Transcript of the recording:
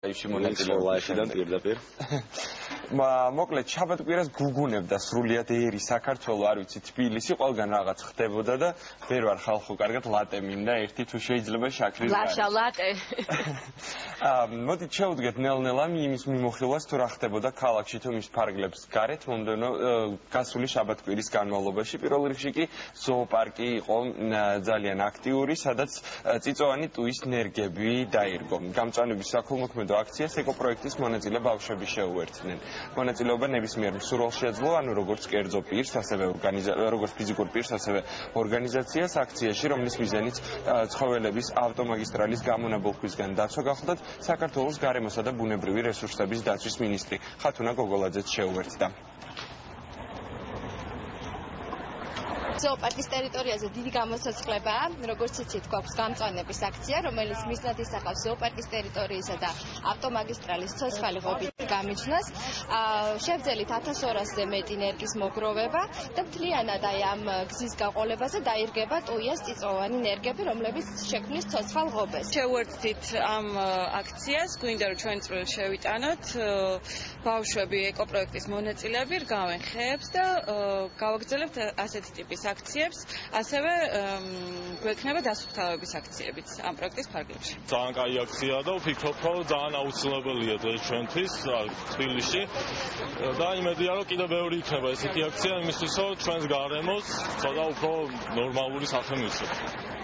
Live-ში მონაწილეობიდან პირდაპირ. მოკლედ შაბათ-კვირას გუგუნებდა სრულიად ერი საქართველო, არ ვიცი, თბილისი, ყველგან რაღაც ხდებოდა და ვერ ვარ ხალხო, კარგად ლატე მინდა, ერთი თუ შეიძლება შაქრის გარე. ლაშა ლატე. მოდით შევუდგეთ ნელ-ნელა იმის მიმოხილვას თუ რა ხდებოდა ქალაქში თუ მის ფარგლებს გარეთ მომდევნო გასული შაბათ-კვირის განმავლობაში. პირველ რიგში კი ზოოპარკი იყო ძალიან აქტიური, სადაც წიწოვანი ტუის ნერგები დაირგო. გამწვანების საქველმოქმედო აქციას ეკოპროექტის მონაწილე ბავშვები შეუერთდნენ. მონაწილეობა ნებისმიერ მსურველს შეძლო, ანუ როგორც კერძო პირს, ასევე როგორც ფიზიკურ პირს, ასევე ორგანიზაციას აქციაში, რომლის მიზანიც ცხოველების ავტომაგისტრალის გამონაბოლქვისგან დაცვა გახლდათ, საქართველოს გარემოსა და ბუნებრივი რესურსების დაცვის მინისტრი ხათუნა გოგოლაძეც შეუერთდა. ზოოპარკის ტერიტორიაზე დიდი გამოსაცვლებაა, როგორც იცით, გვაქვს გამწვანების აქცია, რომელიც მიზნად ისახავს ზოოპარკის ტერიტორიისა და ავტომაგისტრალის ცოცხალი ღობით გამიჯნას. შევძელით 1200-ზე მეტი ნერგის მოგროვება და მთლიანად აი ამ გზის გაყოლებაზე დაირგება ტუიას წიწვოვანი ნერგები, რომლებიც შექმნის ცოცხალ ღობეს. შევერთდით ამ აქციას, გვინდა რომ ჩვენი წვლილი შევიტანოთ, ბავშვები ეკოპროექტის მონაწილეები რგავენ ხეებს და გავაგრძელებთ ასეთი ტიპის აქციებს, ასევე გვექნება დასუფთავების აქციებიც ამ პროექტის ფარგლებში. ძალიან კაი აქციაა და ვფიქრობ, რომ ძალიან აუცილებელია ჩვენთვის თბილისში და იმედია, რომ კიდევ ბევრი იქნება ესეთი აქცია, იმისთვის, რომ ჩვენს გარემოს ცოტა უფრო ნორმალური სახე მივცეთ.